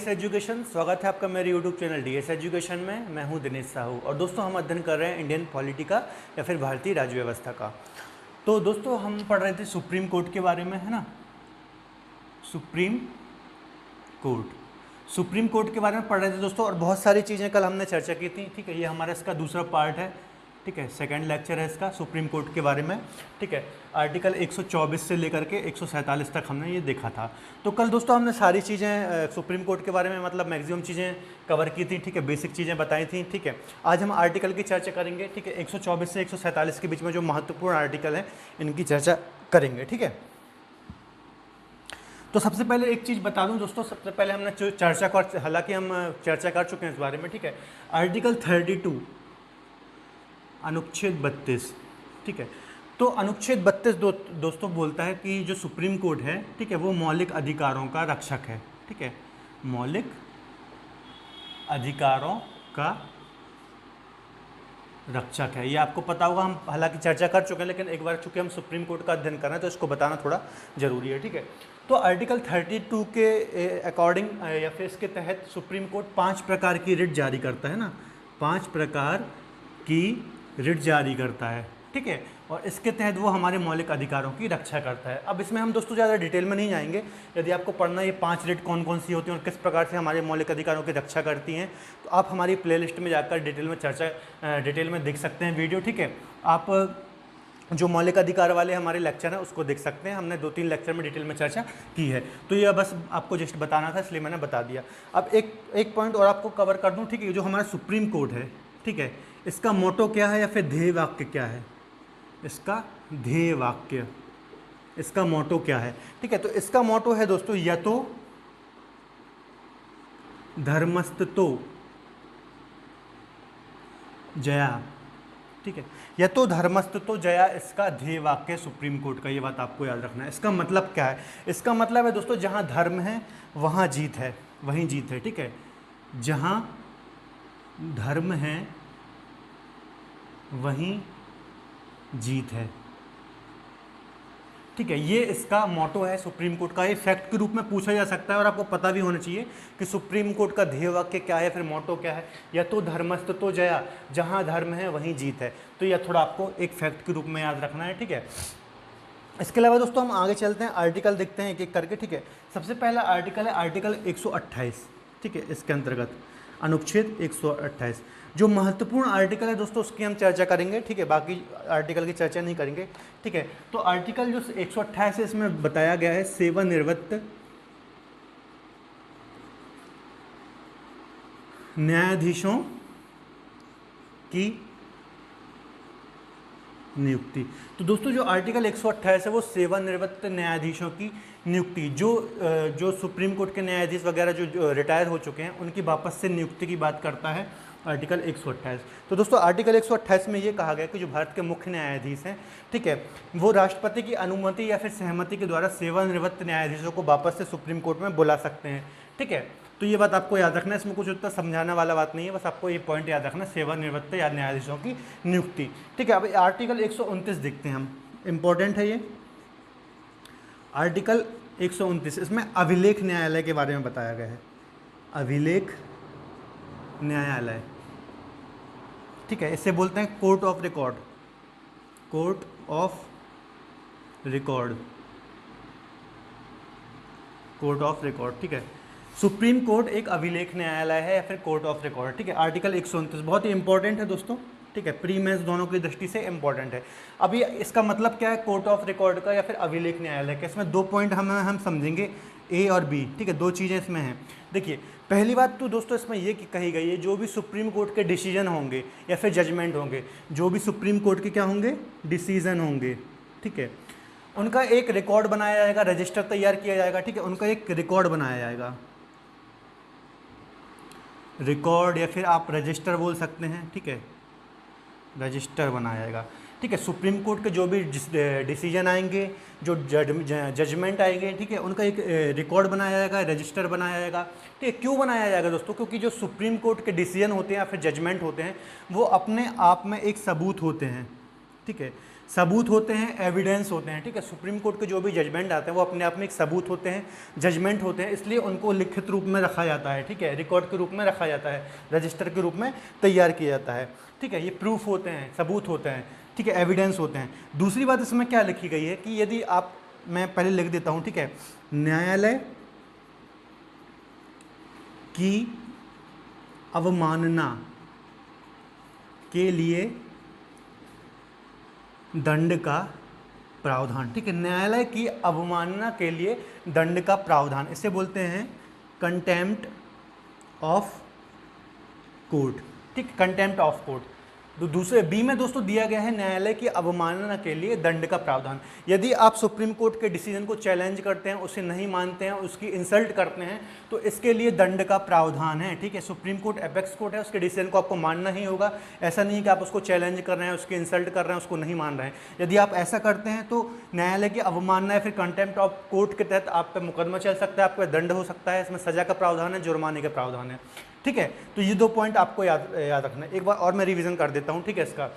DS education. स्वागत है आपका मेरे यूट्यूब चैनल डीएस एजुकेशन में। मैं हूं दिनेश साहू और दोस्तों हम अध्ययन कर रहे हैं इंडियन पॉलिटी का या फिर भारतीय राज्य व्यवस्था का। तो दोस्तों हम पढ़ रहे थे सुप्रीम कोर्ट के बारे में, है ना। सुप्रीम कोर्ट के बारे में पढ़ रहे थे दोस्तों, और बहुत सारी चीज़ें कल हमने चर्चा की थी। ठीक है, ये हमारा इसका दूसरा पार्ट है। ठीक है, सेकंड लेक्चर है इसका सुप्रीम कोर्ट के बारे में। ठीक है, आर्टिकल 124 से लेकर के 147 तक हमने ये देखा था। तो कल दोस्तों हमने सारी चीज़ें सुप्रीम कोर्ट के बारे में मतलब मैक्सिमम चीज़ें कवर की थी। ठीक है, बेसिक चीज़ें बताई थी। ठीक है, आज हम आर्टिकल की चर्चा करेंगे। ठीक है, 124 से 147 के बीच में जो महत्वपूर्ण आर्टिकल हैं इनकी चर्चा करेंगे। ठीक है, तो सबसे पहले एक चीज़ बता दूं दोस्तों, सबसे पहले हमने चर्चा कर, हालांकि हम चर्चा कर चुके हैं इस बारे में। ठीक है, आर्टिकल 32 अनुच्छेद 32। ठीक है, तो अनुच्छेद 32 दोस्तों बोलता है कि जो सुप्रीम कोर्ट है, ठीक है, वो मौलिक अधिकारों का रक्षक है। ठीक है, मौलिक अधिकारों का रक्षक है। ये आपको पता होगा, हम हालांकि चर्चा कर चुके हैं, लेकिन एक बार चूंकि हम सुप्रीम कोर्ट का अध्ययन कर रहे हैं तो इसको बताना थोड़ा जरूरी है। ठीक है, तो आर्टिकल 32 के अकॉर्डिंग या फिर इसके तहत सुप्रीम कोर्ट 5 प्रकार की रिट जारी करता है ना, 5 प्रकार की रिट जारी करता है। ठीक है, और इसके तहत वो हमारे मौलिक अधिकारों की रक्षा करता है। अब इसमें हम दोस्तों ज़्यादा डिटेल में नहीं जाएंगे। यदि आपको पढ़ना ये 5 रिट कौन कौन सी होती हैं और किस प्रकार से हमारे मौलिक अधिकारों की रक्षा करती हैं, तो आप हमारी प्लेलिस्ट में जाकर डिटेल में देख सकते हैं वीडियो। ठीक है, आप जो मौलिक अधिकार वाले हमारे लेक्चर हैं उसको देख सकते हैं। हमने 2-3 लेक्चर में डिटेल में चर्चा की है, तो ये बस आपको जस्ट बताना था, इसलिए मैंने बता दिया। अब एक पॉइंट और आपको कवर कर दूं। ठीक है, जो हमारा सुप्रीम कोर्ट है, ठीक है, इसका मोटो क्या है या फिर ध्येय वाक्य क्या है, इसका ध्येय वाक्य, इसका मोटो क्या है। ठीक है, तो इसका मोटो है दोस्तों यतो धर्मस्ततो जया। ठीक है, यतो धर्मस्ततो जया इसका ध्येय वाक्य है सुप्रीम कोर्ट का। ये बात आपको याद रखना है। इसका मतलब क्या है? इसका मतलब है दोस्तों जहां धर्म है वहां जीत है, वहीं जीत है। ठीक है, जहां धर्म है वहीं जीत है। ठीक है, ये इसका मोटो है सुप्रीम कोर्ट का। ये फैक्ट के रूप में पूछा जा सकता है और आपको पता भी होना चाहिए कि सुप्रीम कोर्ट का ध्येय वाक्य क्या है, फिर मोटो क्या है। या तो धर्मस्ततो जया, जहां धर्म है वहीं जीत है। तो यह थोड़ा आपको एक फैक्ट के रूप में याद रखना है। ठीक है, इसके अलावा दोस्तों हम आगे चलते हैं, आर्टिकल देखते हैं एक एक करके। ठीक है, सबसे पहला आर्टिकल है आर्टिकल 128। ठीक है, इसके अंतर्गत अनुच्छेद 128 जो महत्वपूर्ण आर्टिकल है दोस्तों उसकी हम चर्चा करेंगे। ठीक है, बाकी आर्टिकल की चर्चा नहीं करेंगे। ठीक है, तो आर्टिकल जो 128 है इसमें बताया गया है सेवानिवृत्त न्यायाधीशों की नियुक्ति। तो दोस्तों जो आर्टिकल 128 है वो सेवानिवृत्त न्यायाधीशों की नियुक्ति, जो सुप्रीम कोर्ट के न्यायाधीश वगैरह जो रिटायर हो चुके हैं उनकी वापस से नियुक्ति की बात करता है आर्टिकल 128। तो दोस्तों आर्टिकल 128 में ये कहा गया कि जो भारत के मुख्य न्यायाधीश हैं, ठीक है, वो राष्ट्रपति की अनुमति या फिर सहमति के द्वारा सेवानिवृत्त न्यायाधीशों को वापस से सुप्रीम कोर्ट में बुला सकते हैं। ठीक है, तो ये बात आपको याद रखना है। इसमें कुछ उतना समझाने वाला बात नहीं है, बस आपको ये पॉइंट याद रखना, सेवानिवृत्त या न्यायाधीशों की नियुक्ति। ठीक है, अब आर्टिकल 129 देखते हैं हम, इंपॉर्टेंट है ये आर्टिकल 129। इसमें अभिलेख न्यायालय के बारे में बताया गया है, अभिलेख न्यायालय। ठीक है, इसे बोलते हैं court of record, court of record, court of record. ठीक है, सुप्रीम कोर्ट एक अभिलेख न्यायालय है या फिर कोर्ट ऑफ रिकॉर्ड। ठीक है, आर्टिकल 129 बहुत ही इंपॉर्टेंट है दोस्तों। ठीक है, प्री मेंस दोनों की दृष्टि से इंपॉर्टेंट है। अब ये इसका मतलब क्या है कोर्ट ऑफ रिकॉर्ड का या फिर अभिलेख न्यायालय का? इसमें 2 पॉइंट हम समझेंगे, ए और बी। ठीक है, 2 चीज़ें इसमें हैं। देखिए, पहली बात तो दोस्तों इसमें ये कही गई है जो भी सुप्रीम कोर्ट के डिसीजन होंगे या फिर जजमेंट होंगे, जो भी सुप्रीम कोर्ट के क्या होंगे, डिसीजन होंगे, ठीक है, उनका एक रिकॉर्ड बनाया जाएगा, रजिस्टर तैयार किया जाएगा। ठीक है, उनका एक रिकॉर्ड बनाया जाएगा, रिकॉर्ड या फिर आप रजिस्टर बोल सकते हैं। ठीक है, रजिस्टर बनाया जाएगा। ठीक है, सुप्रीम कोर्ट के जो भी डिसीजन आएंगे, जो जजमेंट आएंगे, ठीक है, उनका एक रिकॉर्ड बनाया जाएगा, रजिस्टर बनाया जाएगा। ठीक है, क्यों बनाया जाएगा दोस्तों? क्योंकि जो सुप्रीम कोर्ट के डिसीजन होते हैं या फिर जजमेंट होते हैं वो अपने आप में एक सबूत होते हैं। ठीक है, सबूत होते हैं, एविडेंस होते हैं, ठीक है। सुप्रीम कोर्ट के जो भी जजमेंट आते हैं वो अपने आप में एक सबूत होते हैं, जजमेंट होते हैं, इसलिए उनको लिखित रूप में रखा जाता है, ठीक है, रिकॉर्ड के रूप में रखा जाता है, रजिस्टर के रूप में तैयार किया जाता है, ठीक है। ये प्रूफ होते हैं, सबूत होते हैं, ठीक है, एविडेंस होते हैं। दूसरी बात इसमें क्या लिखी गई है कि यदि आप, मैं पहले लिख देता हूँ, ठीक है, न्यायालय की अवमानना के लिए दंड का प्रावधान, ठीक है, न्यायालय की अवमानना के लिए दंड का प्रावधान, इसे बोलते हैं कंटेम्प्ट ऑफ कोर्ट, ठीक, कंटेम्प्ट ऑफ कोर्ट। तो दूसरे बी में दोस्तों दिया गया है न्यायालय की अवमानना के लिए दंड का प्रावधान। यदि आप सुप्रीम कोर्ट के डिसीजन को चैलेंज करते हैं, उसे नहीं मानते हैं, उसकी इंसल्ट करते हैं, तो इसके लिए दंड का प्रावधान है, ठीक है। सुप्रीम कोर्ट एपेक्स कोर्ट है, उसके डिसीजन को आपको मानना ही होगा। ऐसा नहीं कि आप उसको चैलेंज कर रहे हैं, उसकी इंसल्ट कर रहे हैं, उसको नहीं मान रहे हैं। यदि आप ऐसा करते हैं तो न्यायालय की अवमानना या फिर कंटेम्प्ट ऑफ कोर्ट के तहत आप पे मुकदमा चल सकता है, आपको दंड हो सकता है, इसमें सजा का प्रावधान है, जुर्माने का प्रावधान है, ठीक है। तो ये 2 पॉइंट आपको याद रखना है। एक बार और मैं रिवीजन कर देता हूँ, ठीक है। इसका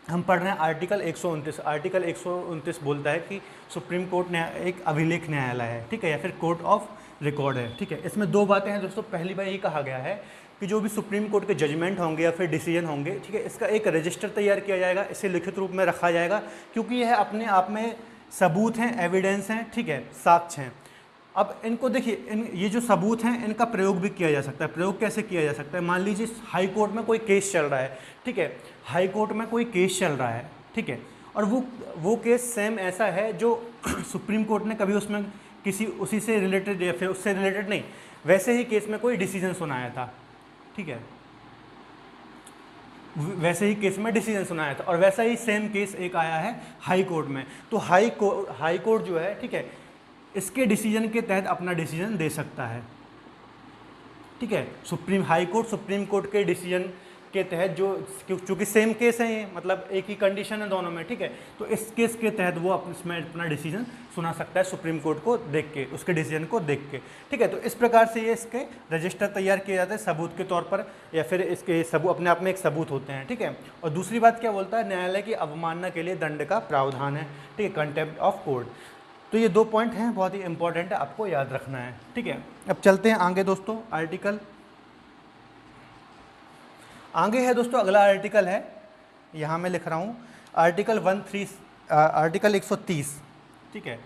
हम पढ़ रहे हैं आर्टिकल 129। आर्टिकल 129 बोलता है कि सुप्रीम कोर्ट एक अभिलेख न्यायालय है, ठीक है, या फिर कोर्ट ऑफ रिकॉर्ड है, ठीक है। इसमें 2 बातें हैं दोस्तों। पहली बार ये कहा गया है कि जो भी सुप्रीम कोर्ट के जजमेंट होंगे या फिर डिसीजन होंगे, ठीक है, इसका एक रजिस्टर तैयार किया जाएगा, इसे लिखित रूप में रखा जाएगा, क्योंकि यह अपने आप में सबूत हैं, एविडेंस हैं, ठीक है, साक्ष्य हैं। अब इनको देखिए, ये जो सबूत हैं इनका प्रयोग भी किया जा सकता है। प्रयोग कैसे किया जा सकता है? मान लीजिए हाई कोर्ट में कोई केस चल रहा है, ठीक है, हाई कोर्ट में कोई केस चल रहा है, ठीक है, और वो केस सेम ऐसा है जो सुप्रीम कोर्ट ने कभी उसमें किसी उसी से रिलेटेड या फिर उससे रिलेटेड नहीं, वैसे ही केस में कोई डिसीजन सुनाया था, ठीक है, वैसे ही केस में डिसीजन सुनाया था, और वैसा ही सेम केस एक आया है हाई कोर्ट में। तो हाई कोर्ट जो है, ठीक है, इसके डिसीजन के तहत अपना डिसीजन दे सकता है, ठीक है। हाई कोर्ट सुप्रीम कोर्ट के डिसीजन के तहत, जो चूंकि सेम केस है ये, मतलब एक ही कंडीशन है दोनों में, ठीक है, तो इस केस के तहत वो इसमें अपना डिसीजन सुना सकता है सुप्रीम कोर्ट को देख के, उसके डिसीजन को देख के, ठीक है। तो इस प्रकार से ये इसके रजिस्टर तैयार किए जाते हैं सबूत के तौर पर, या फिर इसके अपने आप में एक सबूत होते हैं, ठीक है। और दूसरी बात क्या बोलता है? न्यायालय की अवमानना के लिए दंड का प्रावधान है, ठीक है, कंटेम्प्ट ऑफ कोर्ट। तो ये 2 पॉइंट हैं, बहुत ही इंपॉर्टेंट है, आपको याद रखना है, ठीक है। अब चलते हैं आगे दोस्तों। आगे है दोस्तों, अगला आर्टिकल है, यहाँ मैं लिख रहा हूँ आर्टिकल 130, ठीक है,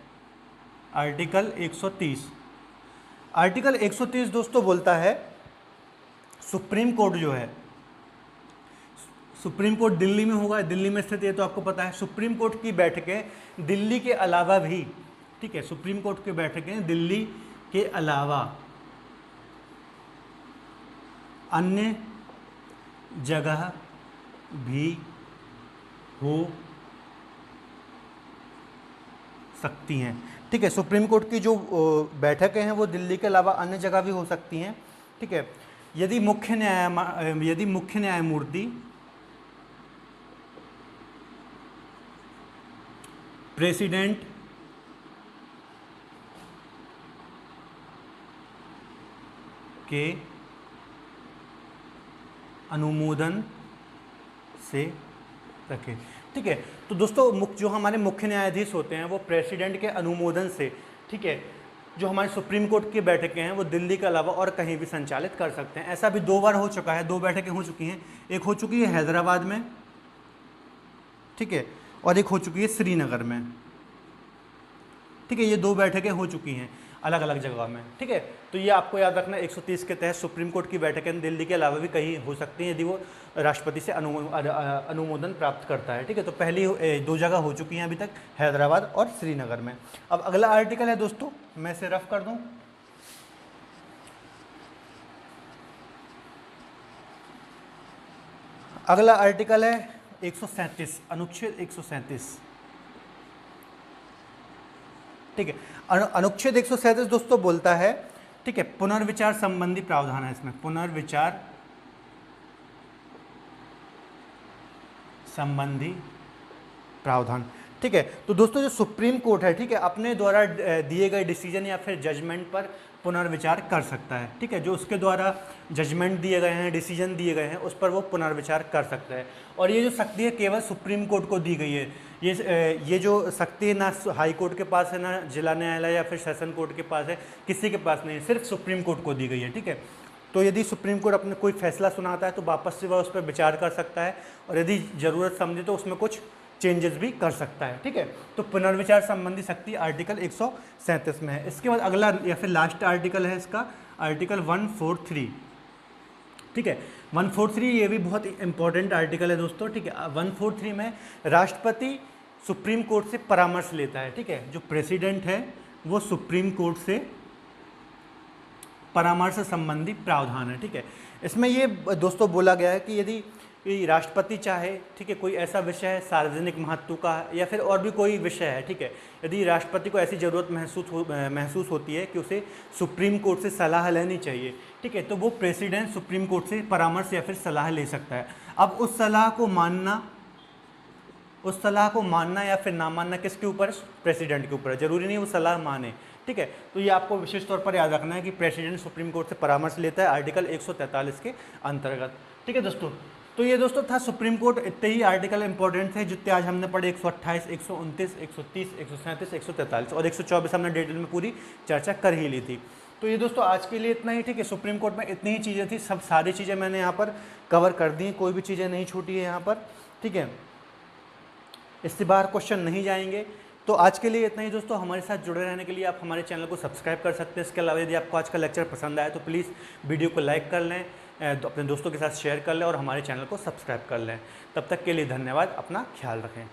आर्टिकल 130। आर्टिकल 130 दोस्तों बोलता है सुप्रीम कोर्ट जो है, सुप्रीम कोर्ट दिल्ली में होगा, दिल्ली में स्थित है, तो आपको पता है। सुप्रीम कोर्ट की बैठकें दिल्ली के अलावा भी, ठीक है, सुप्रीम कोर्ट की बैठकें दिल्ली के अलावा अन्य जगह भी हो सकती हैं, ठीक है। सुप्रीम कोर्ट की जो बैठकें हैं वो दिल्ली के अलावा अन्य जगह भी हो सकती हैं, ठीक है, यदि मुख्य न्यायमूर्ति प्रेसिडेंट के अनुमोदन से रखे, ठीक है। तो दोस्तों जो हमारे मुख्य न्यायाधीश होते हैं वो प्रेसिडेंट के अनुमोदन से, ठीक है, जो हमारे सुप्रीम कोर्ट की बैठकें हैं वो दिल्ली के अलावा और कहीं भी संचालित कर सकते हैं। ऐसा भी 2 बार हो चुका है, 2 बैठकें हो चुकी हैं। एक हो चुकी है हैदराबाद में, ठीक है, और एक हो चुकी है श्रीनगर में, ठीक है। ये 2 बैठकें हो चुकी हैं अलग अलग जगह में, ठीक है। तो ये आपको याद रखना, 130 के तहत सुप्रीम कोर्ट की बैठकें दिल्ली के अलावा भी कहीं हो सकती हैं यदि वो राष्ट्रपति से अनुमोदन प्राप्त करता है, ठीक है। तो पहली 2 जगह हो चुकी हैं अभी तक, हैदराबाद और श्रीनगर में। अब अगला आर्टिकल है दोस्तों, मैं इसे रफ कर दूं। अगला आर्टिकल है 137, अनुच्छेद 137, ठीक है। अनुच्छेद 137 दोस्तों बोलता है, ठीक है, पुनर्विचार संबंधी प्रावधान है इसमें, पुनर्विचार संबंधी प्रावधान, ठीक है। तो दोस्तों जो सुप्रीम कोर्ट है, ठीक है, अपने द्वारा दिए गए डिसीजन या फिर जजमेंट पर पुनर्विचार कर सकता है, ठीक है। जो उसके द्वारा जजमेंट दिए गए हैं, डिसीजन दिए गए हैं, उस पर वो पुनर्विचार कर सकता है। और ये जो शक्ति है केवल सुप्रीम कोर्ट को दी गई है। ये जो शक्ति है ना हाई कोर्ट के पास है, ना जिला न्यायालय या फिर सेशन कोर्ट के पास है, किसी के पास नहीं है, सिर्फ सुप्रीम कोर्ट को दी गई है, ठीक है। तो यदि सुप्रीम कोर्ट अपने कोई फैसला सुनाता है तो वापस से वह उस पर विचार कर सकता है, और यदि ज़रूरत समझे तो उसमें कुछ चेंजेस भी कर सकता है, ठीक है। तो पुनर्विचार संबंधी शक्ति आर्टिकल 137 में है। इसके बाद अगला या फिर लास्ट आर्टिकल है इसका, आर्टिकल 143, ठीक है। 143 ये भी बहुत इंपॉर्टेंट आर्टिकल है दोस्तों, ठीक है। 143 में राष्ट्रपति सुप्रीम कोर्ट से परामर्श लेता है, ठीक है। जो प्रेसिडेंट है वो सुप्रीम कोर्ट से परामर्श संबंधी प्रावधान है, ठीक है। इसमें ये दोस्तों बोला गया है कि यदि राष्ट्रपति चाहे, ठीक है, कोई ऐसा विषय है सार्वजनिक महत्व का या फिर और भी कोई विषय है, ठीक है, यदि राष्ट्रपति को ऐसी ज़रूरत महसूस होती है कि उसे सुप्रीम कोर्ट से सलाह लेनी चाहिए, ठीक है, तो वो प्रेसिडेंट सुप्रीम कोर्ट से परामर्श या फिर सलाह ले सकता है। अब उस सलाह को मानना या फिर ना मानना किसके ऊपर है? प्रेसिडेंट के ऊपर है। जरूरी नहीं वो सलाह माने, ठीक है। तो ये आपको विशेष तौर पर याद रखना है कि प्रेसिडेंट सुप्रीम कोर्ट से परामर्श लेता है आर्टिकल 143 के अंतर्गत, ठीक है दोस्तों। तो ये दोस्तों था सुप्रीम कोर्ट। इतने ही आर्टिकल इंपॉर्टेंट थे जितने आज हमने पढ़े, 128, 129, 130, 137, 143 और 124 हमने डिटेल में पूरी चर्चा कर ही ली थी। तो ये दोस्तों आज के लिए इतना ही, ठीक है। सुप्रीम कोर्ट में इतनी ही चीज़ें थी, सब सारी चीज़ें मैंने यहाँ पर कवर कर दी, कोई भी चीज़ें नहीं छूटी है यहाँ पर, ठीक है। इससे बाहर क्वेश्चन नहीं जाएंगे। तो आज के लिए इतना ही दोस्तों। हमारे साथ जुड़े रहने के लिए आप हमारे चैनल को सब्सक्राइब कर सकते हैं। इसके अलावा यदि आपको आज का लेक्चर पसंद आया तो प्लीज़ वीडियो को लाइक कर लें, अपने दोस्तों के साथ शेयर कर लें और हमारे चैनल को सब्सक्राइब कर लें। तब तक के लिए धन्यवाद। अपना ख्याल रखें।